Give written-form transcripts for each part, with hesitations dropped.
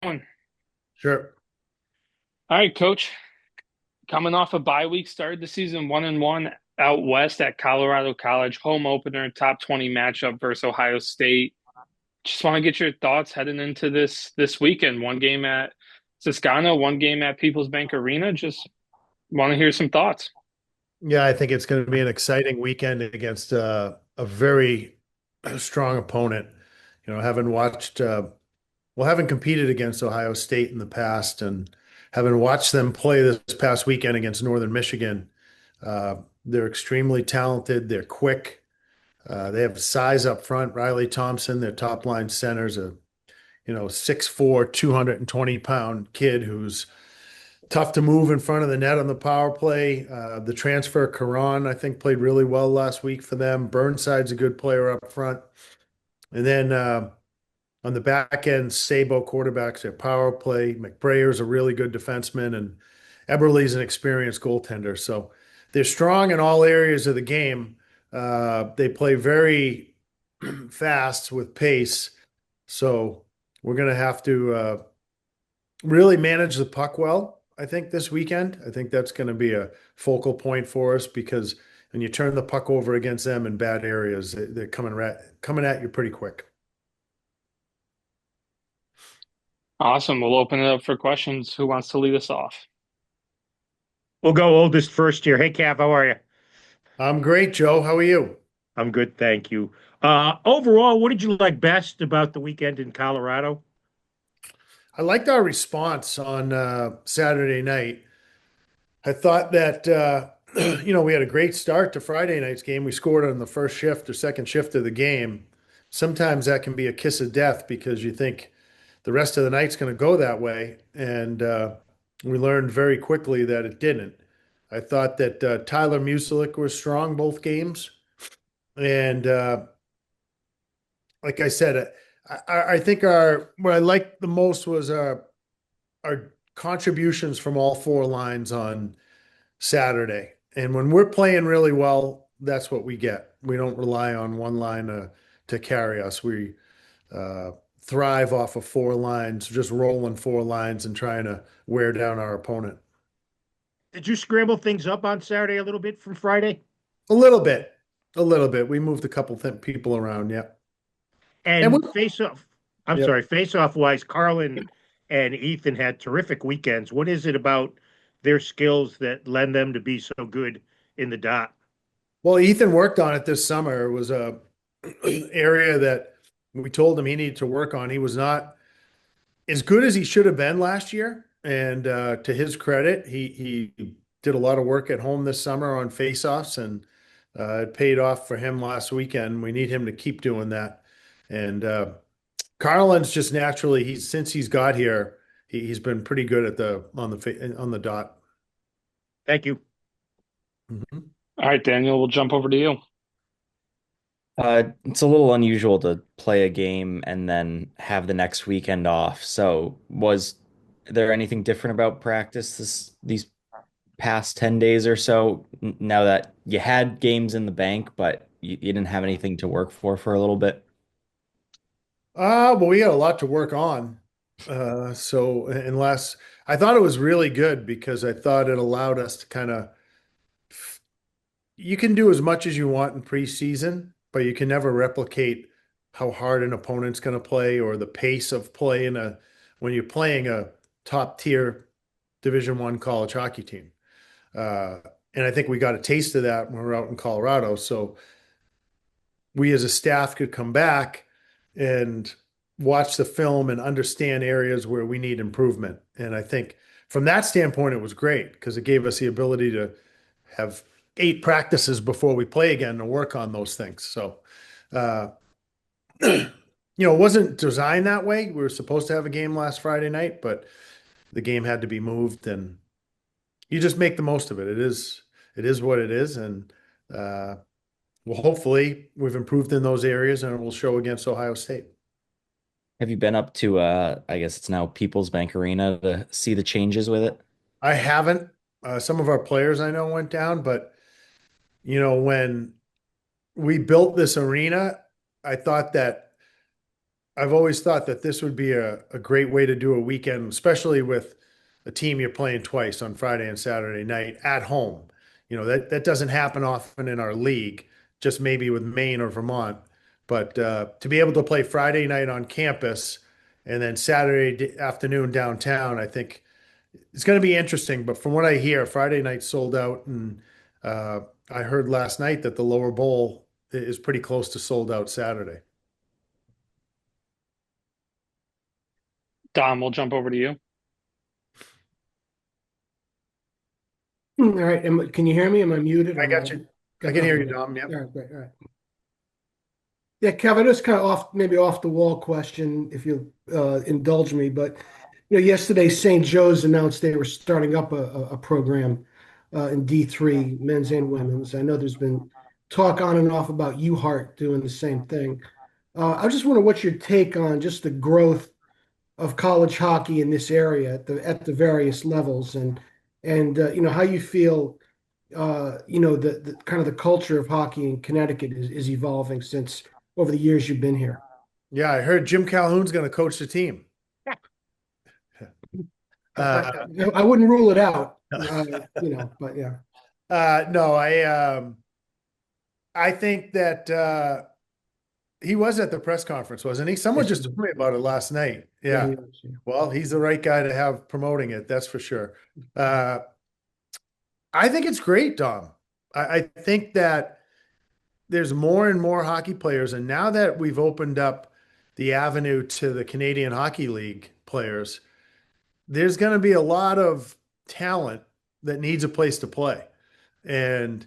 All Sure. right, coach. Coming off a bye week, started the season 1-1 out west at Colorado College, home opener, top 20 matchup versus Ohio State. Just want to get your thoughts heading into this weekend. One game at Ciscano, one game at People's Bank Arena. Just want to hear some thoughts. Yeah, I think it's going to be an exciting weekend against a very strong opponent. Having watched, having competed against Ohio State in the past and having watched them play this past weekend against Northern Michigan, uh, they're extremely talented. They're quick. They have size up front. Riley Thompson, their top line center, is a 6'4", 220-pound kid who's tough to move in front of the net on the power play. The transfer, Karan, I think, played really well last week for them. Burnside's a good player up front. And then on the back end, Sabo quarterbacks their power play. McBrayer's a really good defenseman, and Eberle's an experienced goaltender. So they're strong in all areas of the game. They play very fast with pace. So we're going to have to really manage the puck well, I think, this weekend. I think that's going to be a focal point for us because when you turn the puck over against them in bad areas, they're coming at you pretty quick. Awesome. We'll open it up for questions. Who wants to lead us off? We'll go oldest first here. Hey, Cav, how are you? I'm great, Joe. How are you? I'm good, thank you. Overall, what did you like best about the weekend in Colorado? I liked our response on Saturday night. I thought that we had a great start to Friday night's game. We scored on the first shift or second shift of the game. Sometimes that can be a kiss of death because you think the rest of the night's going to go that way, and we learned very quickly that it didn't. I thought that Tyler Muselik was strong both games, and like I said, I think our what I liked the most was our contributions from all four lines on Saturday. And when we're playing really well, that's what we get. We don't rely on one line to carry us. We uh, thrive off of four lines, just rolling four lines and trying to wear down our opponent. Did you scramble things up on Saturday a little bit from Friday? A little bit, a little bit. We moved a couple people around. Yep. And we, And I'm yep. sorry, face-off wise, Carlin and Ethan had terrific weekends. What is it about their skills that lend them to be so good in the dot? Well, Ethan worked on it this summer. It was a area that we told him he needed to work on. He was not as good as he should have been last year. And to his credit, he did a lot of work at home this summer on faceoffs, and it paid off for him last weekend. We need him to keep doing that. And Carlin's just naturally since he's got here, he's been pretty good at on the dot. Thank you. Mhm. All right, Daniel, we'll jump over to you. It's a little unusual to play a game and then have the next weekend off. So, was there anything different about practice these past 10 days or so now that you had games in the bank, but you didn't have anything to work for a little bit? Well, we got a lot to work on. So unless I thought it was really good because I thought it allowed us to kind of you can do as much as you want in preseason, but you can never replicate how hard an opponent's going to play or the pace of play when you're playing a top tier Division I college hockey team. Uh, and I think we got a taste of that when we were out in Colorado. So we as a staff could come back and watch the film and understand areas where we need improvement. And I think from that standpoint, it was great because it gave us the ability to have 8 practices before we play again to work on those things. So, uh, it wasn't designed that way. We were supposed to have a game last Friday night, but the game had to be moved, and you just make the most of it. It is what it is, and uh, well, hopefully we've improved in those areas, and it will show against Ohio State. Have you been up to I guess it's now People's Bank Arena to see the changes with it? I haven't. Some of our players I know went down, but when we built this arena, I thought that I've always thought that this would be a great way to do a weekend, especially with a team you're playing twice on Friday and Saturday night at home. That doesn't happen often in our league, just maybe with Maine or Vermont. But to be able to play Friday night on campus and then Saturday afternoon downtown, I think it's going to be interesting. But from what I hear, Friday night sold out, and uh, I heard last night that the lower bowl is pretty close to sold out Saturday. Dom, we'll jump over to you. All right. Can you hear me? Am I muted? I got you. I Got can hear you, nothing. Dom. All Yep. right, great. All right. Yeah, Kevin, this kind of maybe off the wall question, if you'll indulge me. But yesterday St. Joe's announced they were starting up a program in D3, men's and women's. I know there's been talk on and off about UHeart doing the same thing. I just wonder what's your take on just the growth of college hockey in this area at the various levels, and how you feel the kind of the culture of hockey in Connecticut is evolving since over the years you've been here. Yeah, I heard Jim Calhoun's going to coach the team. I wouldn't rule it out, but yeah. No, I think that he was at the press conference, wasn't he? Someone Yes, just he told me about it last night. Yeah, Yeah. he was, yeah. Well, he's the right guy to have promoting it, that's for sure. I think it's great, Dom. I think that there's more and more hockey players, and now that we've opened up the avenue to the Canadian Hockey League players, there's going to be a lot of talent that needs a place to play. And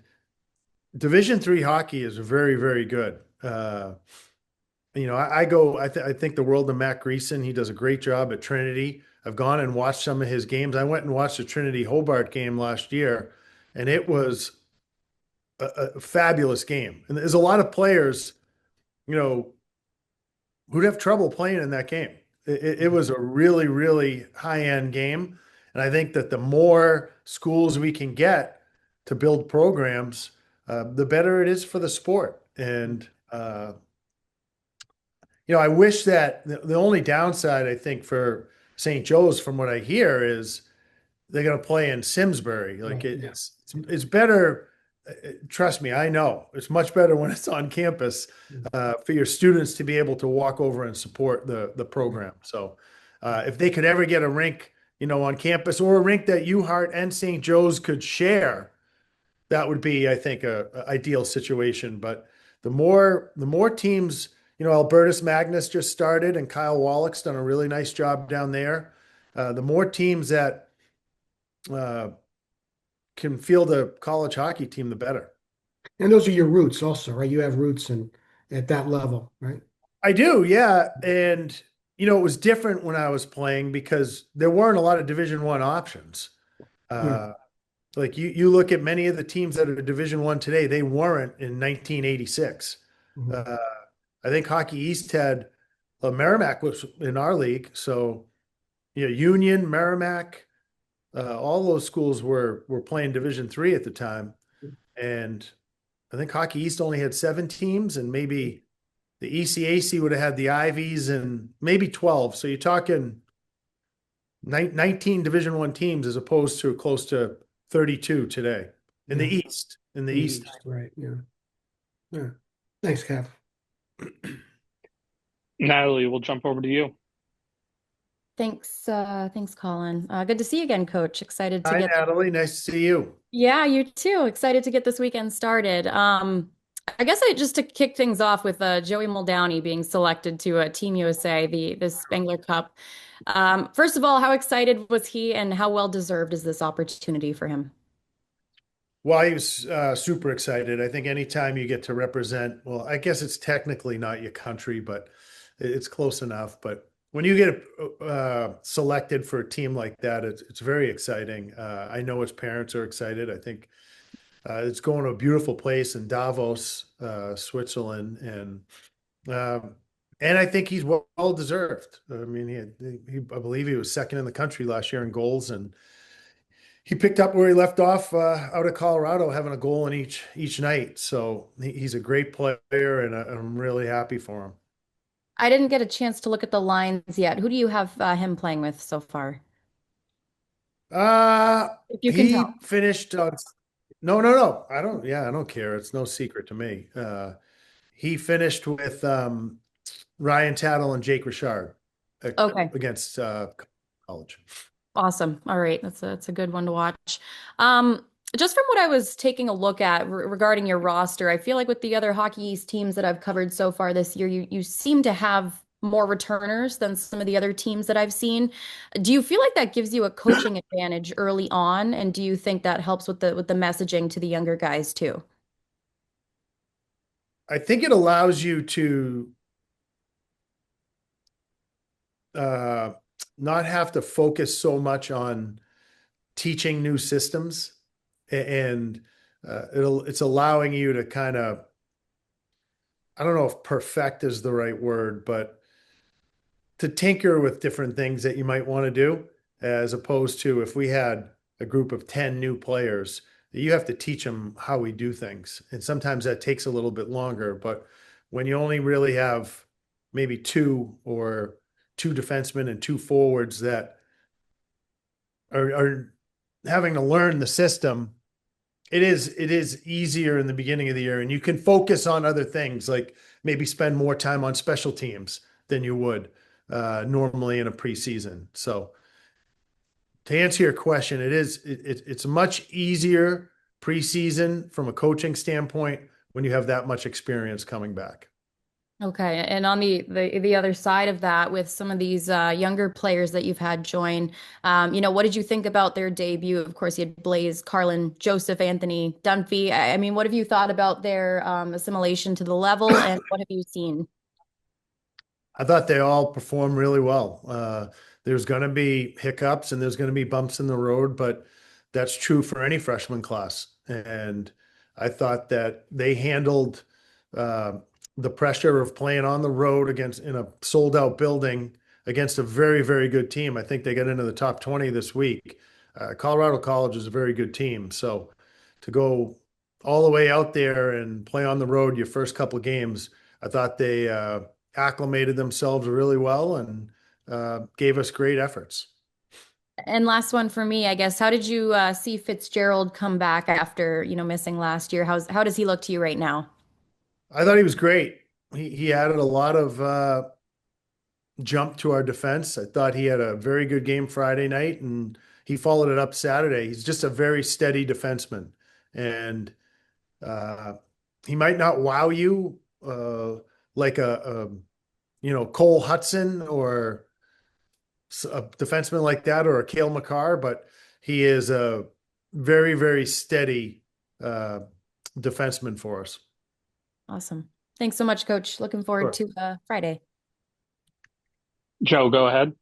Division III hockey is very, very good. I think the world of Matt Greason. He does a great job at Trinity. I've gone and watched some of his games. I went and watched the Trinity Hobart game last year, and it was a fabulous game. And there's a lot of players, you know, who'd have trouble playing in that game. It was a really, really high end game. And I think that the more schools we can get to build programs, the better it is for the sport. And, I wish that the only downside, I think, for St. Joe's, from what I hear, is they're going to play in Simsbury. Like Right, yeah. it's better. Trust me, I know it's much better when it's on campus for your students to be able to walk over and support the program. So if they could ever get a rink, on campus, or a rink that UHeart and St. Joe's could share, that would be, I think, a ideal situation. But the more teams, Albertus Magnus just started, and Kyle Wallach's done a really nice job down there. The more teams that uh, can field a college hockey team, the better. And those are your roots also, right? You have roots at that level, right? I do, yeah. And it was different when I was playing because there weren't a lot of Division I options. Yeah. Like you look at many of the teams that are Division I today, they weren't in 1986. Mhm. I think Hockey East had Merrimack was in our league, so Union, Merrimack, all those schools were playing Division III at the time, and I think Hockey East only had 7 teams, and maybe the ECAC would have had the Ivies and maybe 12. So you're talking 19 Division I teams as opposed to close to 32 today in the Yeah. East. In the East. Right. Yeah. Yeah. Thanks, Kev. Natalie, we'll jump over to you. Thanks, Colin. Good to see you again, Coach. Excited to Hi, get. Natalie. Nice to see you. Yeah, you too. Excited to get this weekend started. I guess just to kick things off with Joey Muldowney being selected to Team USA, the Spengler Cup. First of all, how excited was he, and how well deserved is this opportunity for him? Well, he was super excited. I think anytime you get to represent, well, I guess it's technically not your country, but it's close enough. But when you get selected for a team like that, it's very exciting. I know his parents are excited. I think it's going to a beautiful place in Davos, Switzerland, and I think he's well deserved. I mean, I believe he was second in the country last year in goals, and he picked up where he left off out of Colorado, having a goal in each night. So he's a great player, and I'm really happy for him. I didn't get a chance to look at the lines yet. Who do you have him playing with so far? Uh, If you can tell. he finished on, no, no, no. I don't care. It's no secret to me. He finished with Ryan Tattle and Jake Richard Okay. against college. Awesome. All right. That's a good one to watch. Just from what I was taking a look at regarding your roster, I feel like with the other Hockey East teams that I've covered so far this year, you seem to have more returners than some of the other teams that I've seen. Do you feel like that gives you a coaching advantage early on? And do you think that helps with the messaging to the younger guys too? I think it allows you to uh, not have to focus so much on teaching new systems, and it's allowing you to kind of, I don't know if perfect is the right word, but to tinker with different things that you might want to do, as opposed to if we had a group of 10 new players, you have to teach them how we do things. And sometimes that takes a little bit longer. But when you only really have maybe two defensemen and two forwards that are having to learn the system, it is easier in the beginning of the year, and you can focus on other things, like maybe spend more time on special teams than you would normally in a preseason. So to answer your question, it's much easier preseason from a coaching standpoint when you have that much experience coming back. Okay, and on the other side of that, with some of these younger players that you've had join, what did you think about their debut? Of course, you had Blaze, Carlin, Joseph, Anthony, Dunphy. I mean, what have you thought about their assimilation to the level, and what have you seen? I thought they all performed really well. There's going to be hiccups and there's going to be bumps in the road, but that's true for any freshman class. And I thought that they handled uh, the pressure of playing on the road against in a sold out building against a very, very good team. I think they got into the top 20 this week. Colorado College is a very good team. So to go all the way out there and play on the road your first couple of games, I thought they acclimated themselves really well and gave us great efforts. And last one for me, I guess. How did you see Fitzgerald come back after, missing last year? How does he look to you right now? I thought he was great. He added a lot of jump to our defense. I thought he had a very good game Friday night, and he followed it up Saturday. He's just a very steady defenseman, and uh, he might not wow you like Cole Hudson or a defenseman like that, or a Kale McCarr, but he is a very, very steady uh, defenseman for us. Awesome. Thanks so much, Coach. Looking forward Sure. to Friday. Joe, go ahead.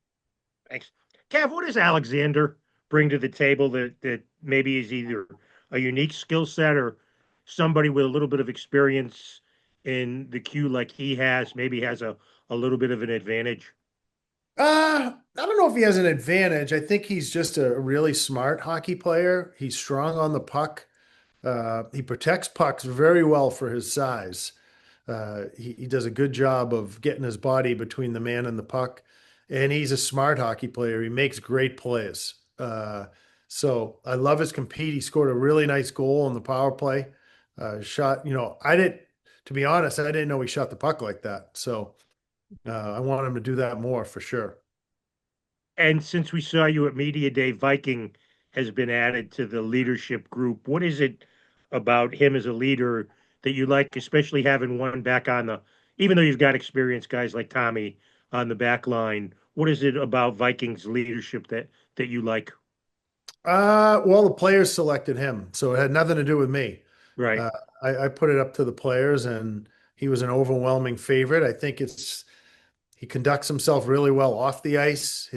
Thanks. Cav, what does Alexander bring to the table that maybe is either a unique skill set or somebody with a little bit of experience in the queue like he has, maybe has a little bit of an advantage? I don't know if he has an advantage. I think he's just a really smart hockey player. He's strong on the puck. He protects pucks very well for his size. He does a good job of getting his body between the man and the puck. And he's a smart hockey player. He makes great plays. So I love his compete. He scored a really nice goal on the power play. To be honest, I didn't know he shot the puck like that. So I want him to do that more for sure. And since we saw you at Media Day, Viking has been added to the leadership group. What is it about him as a leader that you like, especially having one back on even though you've got experienced guys like Tommy on the back line, what is it about Vikings leadership that you like? Well, the players selected him, so it had nothing to do with me. Right. Uh, I put it up to the players, and he was an overwhelming favorite. I think he conducts himself really well off the ice.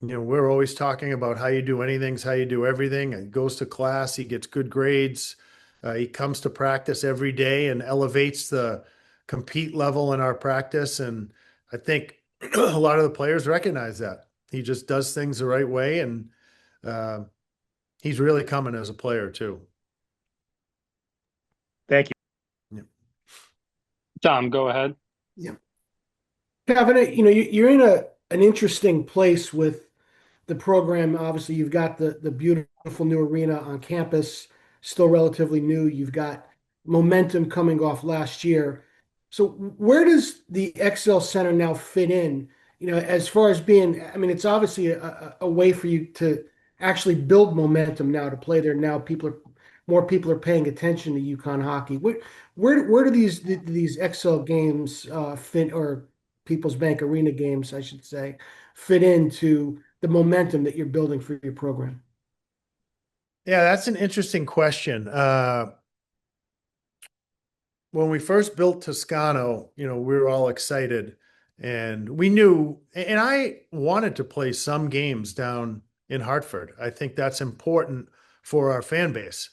We're always talking about how you do anything's how you do everything. He goes to class, he gets good grades. He comes to practice every day and elevates the compete level in our practice. And I think a lot of the players recognize that. He just does things the right way, and uh, he's really coming as a player too. Thank you. Yeah. Tom, go ahead. Yeah. Kevin, you're in an interesting place with the program. Obviously, you've got the beautiful new arena on campus, still relatively new. You've got momentum coming off last year. So where does the XL Center now fit in? As far as being, I mean, it's obviously a way for you to actually build momentum now to play there. Now more people are paying attention to UConn hockey. Where do these XL games fit, or People's Bank Arena games, I should say, fit into the momentum that you're building for your program? Yeah, that's an interesting question. When we first built Toscano, we were all excited and we knew, and I wanted to play some games down in Hartford. I think that's important for our fan base.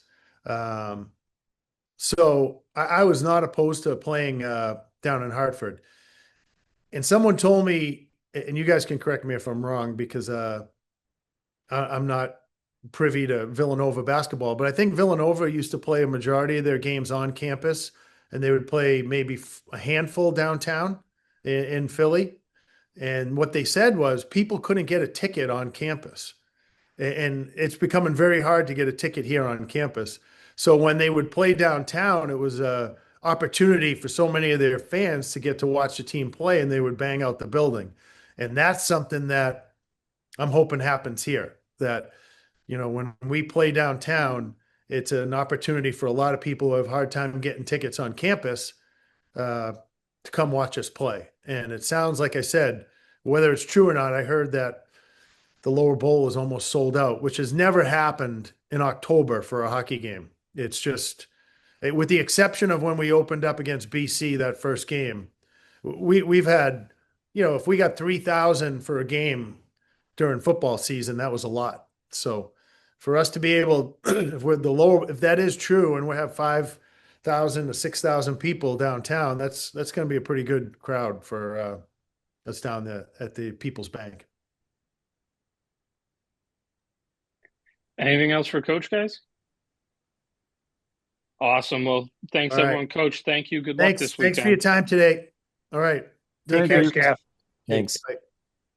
So I was not opposed to playing down in Hartford. And someone told me, and you guys can correct me if I'm wrong, because I'm not privy to Villanova basketball, but I think Villanova used to play a majority of their games on campus, and they would play maybe a handful downtown in Philly. And what they said was people couldn't get a ticket on campus. And it's becoming very hard to get a ticket here on campus. So when they would play downtown, it was a opportunity for so many of their fans to get to watch the team play, and they would bang out the building. And that's something that I'm hoping happens here. That when we play downtown, it's an opportunity for a lot of people who have a hard time getting tickets on campus to come watch us play. And it sounds like I said, whether it's true or not, I heard that the lower bowl is almost sold out, which has never happened in October for a hockey game. It's just, with the exception of when we opened up against BC that first game, we've had, if we got 3,000 for a game during football season, that was a lot. So for us to be able, if that is true, and we have 5,000 to 6,000 people downtown, that's going to be a pretty good crowd for us down there at the People's Bank. Anything else for Coach, guys? Awesome. Well, thanks All right. everyone. Coach, thank you. Good luck Thanks. this Thanks for your weekend. time today. All right. Take Thank care. you, Jeff. Thanks. Bye.